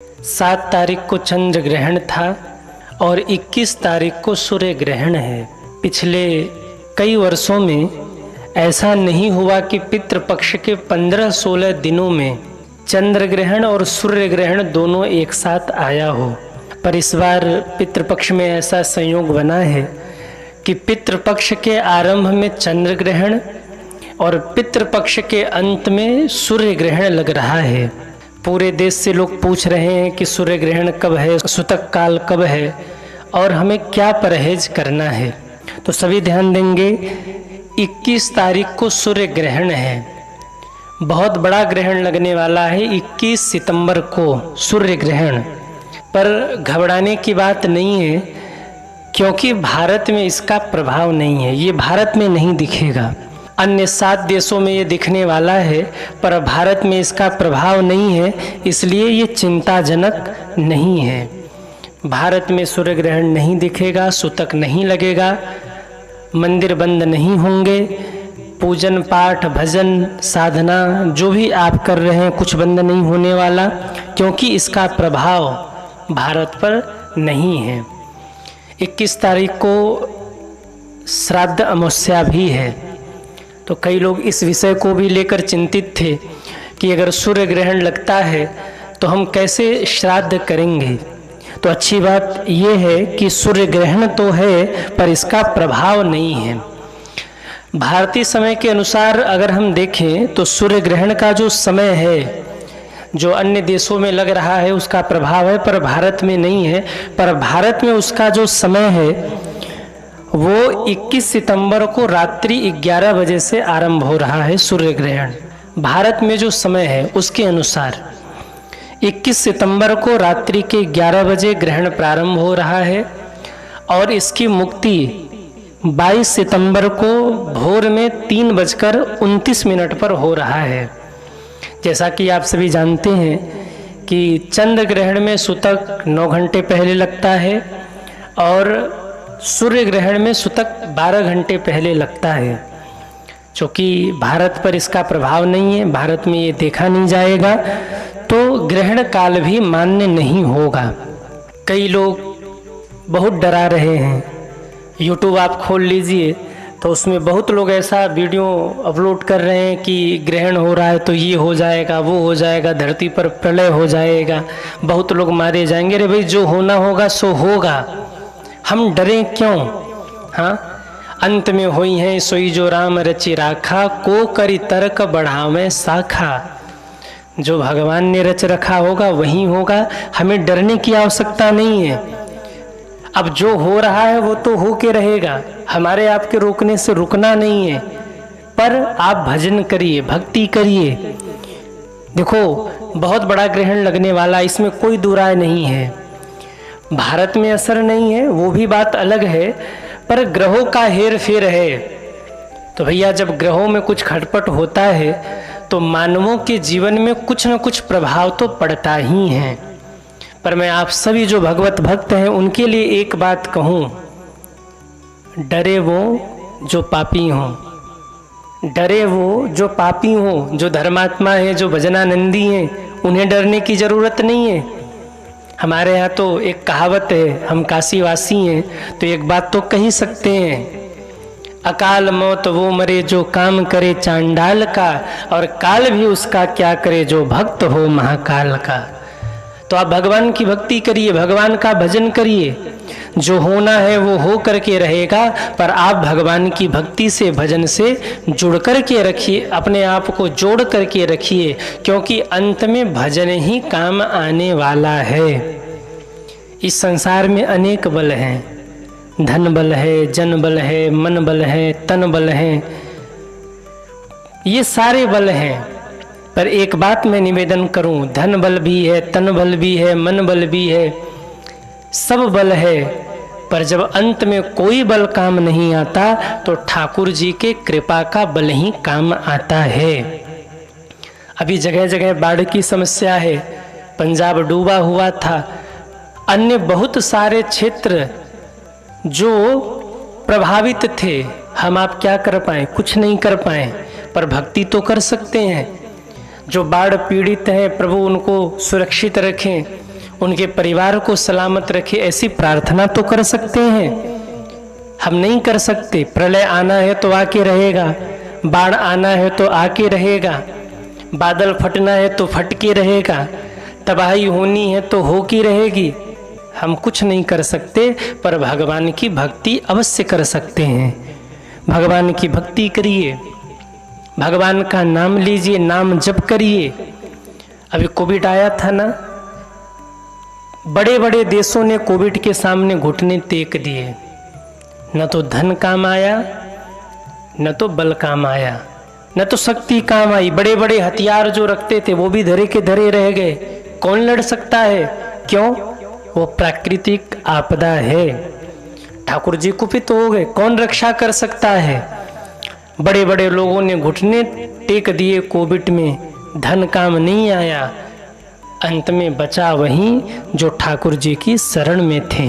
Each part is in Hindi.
7 तारीख को चंद्र ग्रहण था और 21 तारीख को सूर्य ग्रहण है। पिछले कई वर्षों में ऐसा नहीं हुआ कि पितृपक्ष के 15-16 दिनों में चंद्र ग्रहण और सूर्य ग्रहण दोनों एक साथ आया हो, पर इस बार पितृपक्ष में ऐसा संयोग बना है कि पितृपक्ष के आरंभ में चंद्र ग्रहण और पितृपक्ष के अंत में सूर्य ग्रहण लग रहा है। पूरे देश से लोग पूछ रहे हैं कि सूर्य ग्रहण कब है, सूतक काल कब है और हमें क्या परहेज करना है। तो सभी ध्यान देंगे, 21 तारीख को सूर्य ग्रहण है, बहुत बड़ा ग्रहण लगने वाला है 21 सितंबर को सूर्य ग्रहण। पर घबराने की बात नहीं है, क्योंकि भारत में इसका प्रभाव नहीं है, ये भारत में नहीं दिखेगा। अन्य 7 देशों में ये दिखने वाला है, पर भारत में इसका प्रभाव नहीं है, इसलिए ये चिंताजनक नहीं है। भारत में सूर्य ग्रहण नहीं दिखेगा, सूतक नहीं लगेगा, मंदिर बंद नहीं होंगे, पूजन पाठ भजन साधना जो भी आप कर रहे हैं कुछ बंद नहीं होने वाला, क्योंकि इसका प्रभाव भारत पर नहीं है। 21 तारीख को श्राद्ध अमावस्या भी है, तो कई लोग इस विषय को भी लेकर चिंतित थे कि अगर सूर्य ग्रहण लगता है तो हम कैसे श्राद्ध करेंगे। तो अच्छी बात यह है कि सूर्य ग्रहण तो है पर इसका प्रभाव नहीं है। भारतीय समय के अनुसार अगर हम देखें तो सूर्य ग्रहण का जो समय है, जो अन्य देशों में लग रहा है उसका प्रभाव है, पर भारत में नहीं है। पर भारत में उसका जो समय है वो 21 सितंबर को रात्रि 11 बजे से आरंभ हो रहा है सूर्य ग्रहण। भारत में जो समय है उसके अनुसार 21 सितंबर को रात्रि के 11 बजे ग्रहण प्रारंभ हो रहा है और इसकी मुक्ति 22 सितंबर को भोर में 3:29 पर हो रहा है। जैसा कि आप सभी जानते हैं कि चंद्र ग्रहण में सूतक 9 घंटे पहले लगता है और सूर्य ग्रहण में सूतक 12 घंटे पहले लगता है। चूँकि भारत पर इसका प्रभाव नहीं है, भारत में ये देखा नहीं जाएगा, तो ग्रहण काल भी मान्य नहीं होगा। कई लोग बहुत डरा रहे हैं। यूट्यूब आप खोल लीजिए तो उसमें बहुत लोग ऐसा वीडियो अपलोड कर रहे हैं कि ग्रहण हो रहा है तो ये हो जाएगा, वो हो जाएगा, धरती पर प्रलय हो जाएगा, बहुत लोग मारे जाएंगे। अरे भाई, जो होना होगा सो होगा, हम डरें क्यों। हाँ, अंत में होई है सोई जो राम रचि राखा, को करी तर्क बढ़ावे शाखा। जो भगवान ने रच रखा होगा वही होगा, हमें डरने की आवश्यकता नहीं है। अब जो हो रहा है वो तो हो के रहेगा, हमारे आपके रोकने से रुकना नहीं है। पर आप भजन करिए, भक्ति करिए। देखो, बहुत बड़ा ग्रहण लगने वाला, इसमें कोई दुराय नहीं है। भारत में असर नहीं है वो भी बात अलग है, पर ग्रहों का हेर फेर है। तो भैया, जब ग्रहों में कुछ खटपट होता है तो मानवों के जीवन में कुछ न कुछ प्रभाव तो पड़ता ही है। पर मैं आप सभी जो भगवत भक्त हैं उनके लिए एक बात कहूँ, डरे वो जो पापी हों, डरे वो जो पापी हों। जो धर्मात्मा हैं, जो भजनानंदी हैं, उन्हें डरने की ज़रूरत नहीं है। हमारे यहाँ तो एक कहावत है, हम काशीवासी हैं तो एक बात तो कह ही सकते हैं, अकाल मौत वो मरे जो काम करे चांडाल का, और काल भी उसका क्या करे जो भक्त हो महाकाल का। तो आप भगवान की भक्ति करिए, भगवान का भजन करिए, जो होना है वो हो करके रहेगा। पर आप भगवान की भक्ति से, भजन से जुड़ करके रखिए, अपने आप को जोड़ करके रखिए, क्योंकि अंत में भजन ही काम आने वाला है। इस संसार में अनेक बल हैं, धन बल है, जन बल है, मन बल है, तन बल है, ये सारे बल हैं। पर एक बात मैं निवेदन करूं, धन बल भी है, तन बल भी है, मन बल भी है, सब बल है, पर जब अंत में कोई बल काम नहीं आता तो ठाकुर जी के कृपा का बल ही काम आता है। अभी जगह जगह बाढ़ की समस्या है, पंजाब डूबा हुआ था, अन्य बहुत सारे क्षेत्र जो प्रभावित थे, हम आप क्या कर पाए, कुछ नहीं कर पाए, पर भक्ति तो कर सकते हैं। जो बाढ़ पीड़ित हैं, प्रभु उनको सुरक्षित रखें। उनके परिवार को सलामत रखे, ऐसी प्रार्थना तो कर सकते हैं। हम नहीं कर सकते। प्रलय आना है तो आके रहेगा, बाढ़ आना है तो आके रहेगा, बादल फटना है तो फट के रहेगा, तबाही होनी है तो हो की रहेगी। हम कुछ नहीं कर सकते, पर भगवान की भक्ति अवश्य कर सकते हैं। भगवान की भक्ति करिए, भगवान का नाम लीजिए, नाम जप करिए। अभी कोविड आया था ना, बड़े बड़े देशों ने कोविड के सामने घुटने टेक दिए। न तो धन काम आया, न तो बल काम आया, न तो शक्ति काम आई। बड़े बड़े हथियार जो रखते थे वो भी धरे के धरे रह गए। कौन लड़ सकता है? क्यों? वो प्राकृतिक आपदा है। ठाकुर जी कुपित हो गए, कौन रक्षा कर सकता है? बड़े बड़े लोगों ने घुटने टेक दिए कोविड में, धन काम नहीं आया। अंत में बचा वही जो ठाकुर जी की शरण में थे।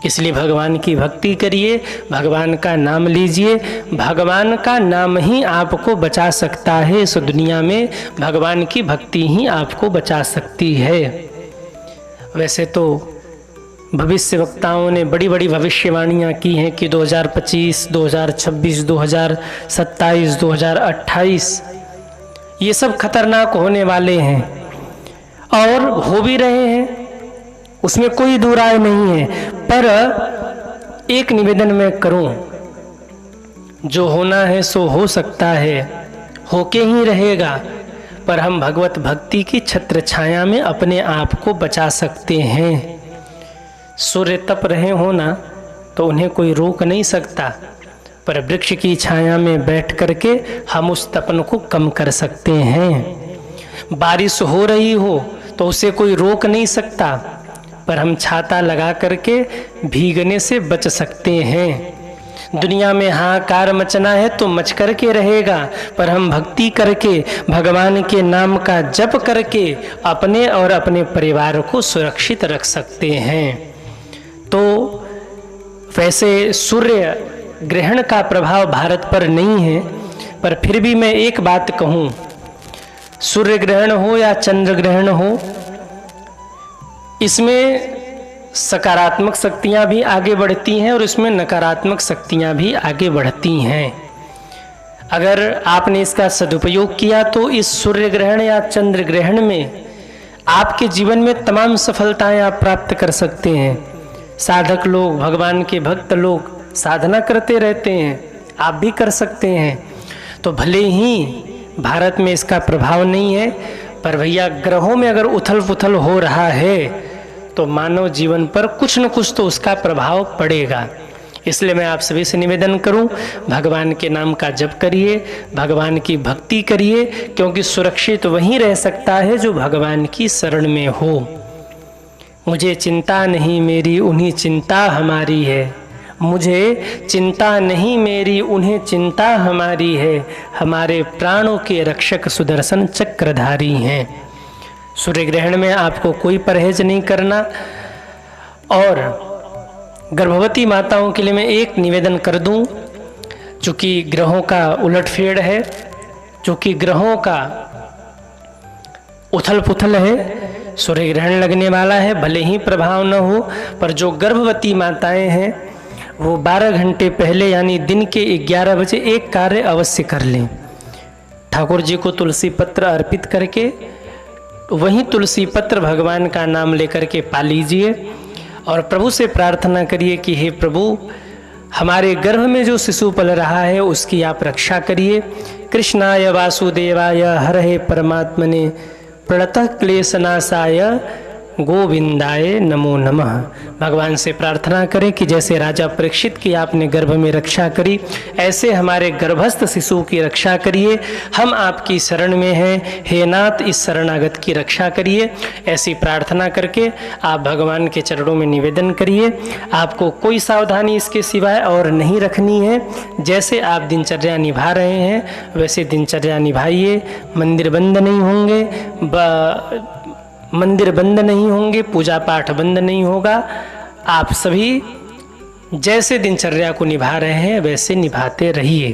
इसलिए भगवान की भक्ति करिए, भगवान का नाम लीजिए। भगवान का नाम ही आपको बचा सकता है। इस दुनिया में भगवान की भक्ति ही आपको बचा सकती है। वैसे तो भविष्य वक्ताओं ने बड़ी बड़ी भविष्यवाणियाँ की हैं कि 2025, 2026, 2027, 2028 ये सब खतरनाक होने वाले हैं और हो भी रहे हैं, उसमें कोई दो राय नहीं है। पर एक निवेदन मैं करूं, जो होना है सो हो सकता है, होके ही रहेगा, पर हम भगवत भक्ति की छत्र छाया में अपने आप को बचा सकते हैं। सूर्य तप रहे हो ना तो उन्हें कोई रोक नहीं सकता, पर वृक्ष की छाया में बैठ करके हम उस तपन को कम कर सकते हैं। बारिश हो रही हो तो उसे कोई रोक नहीं सकता, पर हम छाता लगा करके भीगने से बच सकते हैं। दुनिया में हाहाकार मचना है तो मच करके रहेगा, पर हम भक्ति करके, भगवान के नाम का जप करके अपने और अपने परिवार को सुरक्षित रख सकते हैं। तो वैसे सूर्य ग्रहण का प्रभाव भारत पर नहीं है, पर फिर भी मैं एक बात कहूँ, सूर्य ग्रहण हो या चंद्र ग्रहण हो, इसमें सकारात्मक शक्तियाँ भी आगे बढ़ती हैं और इसमें नकारात्मक शक्तियाँ भी आगे बढ़ती हैं। अगर आपने इसका सदुपयोग किया तो इस सूर्य ग्रहण या चंद्र ग्रहण में आपके जीवन में तमाम सफलताएं आप प्राप्त कर सकते हैं। साधक लोग, भगवान के भक्त लोग साधना करते रहते हैं, आप भी कर सकते हैं। तो भले ही भारत में इसका प्रभाव नहीं है, पर भैया ग्रहों में अगर उथल पुथल हो रहा है तो मानव जीवन पर कुछ न कुछ तो उसका प्रभाव पड़ेगा। इसलिए मैं आप सभी से निवेदन करूं, भगवान के नाम का जप करिए, भगवान की भक्ति करिए, क्योंकि सुरक्षित वहीं रह सकता है जो भगवान की शरण में हो। मुझे चिंता नहीं मेरी उन्हीं चिंता हमारी है, मुझे चिंता नहीं मेरी उन्हें चिंता हमारी है, हमारे प्राणों के रक्षक सुदर्शन चक्रधारी हैं। सूर्य ग्रहण में आपको कोई परहेज नहीं करना। और गर्भवती माताओं के लिए मैं एक निवेदन कर दूं, चूँकि ग्रहों का उलटफेर है, चूँकि ग्रहों का उथल पुथल है, सूर्य ग्रहण लगने वाला है, भले ही प्रभाव न हो, पर जो गर्भवती माताएं हैं वो 12 घंटे पहले यानी दिन के 11 बजे एक कार्य अवश्य कर लें। ठाकुर जी को तुलसी पत्र अर्पित करके वहीं तुलसी पत्र भगवान का नाम लेकर के पा लीजिए और प्रभु से प्रार्थना करिए कि हे प्रभु, हमारे गर्भ में जो शिशु पल रहा है उसकी आप रक्षा करिए। कृष्णाय वासुदेवाय हरहे परमात्मने प्रणतः क्लेशनाशाय गोविंदाय नमो नमः। भगवान से प्रार्थना करें कि जैसे राजा परीक्षित की आपने गर्भ में रक्षा करी, ऐसे हमारे गर्भस्थ शिशु की रक्षा करिए। हम आपकी शरण में हैं, हे नाथ इस शरणागत की रक्षा करिए। ऐसी प्रार्थना करके आप भगवान के चरणों में निवेदन करिए। आपको कोई सावधानी इसके सिवाय और नहीं रखनी है। जैसे आप दिनचर्या निभा रहे हैं वैसे दिनचर्या निभाइए। मंदिर बंद नहीं होंगे, पूजा पाठ बंद नहीं होगा। आप सभी जैसे दिनचर्या को निभा रहे हैं वैसे निभाते रहिए।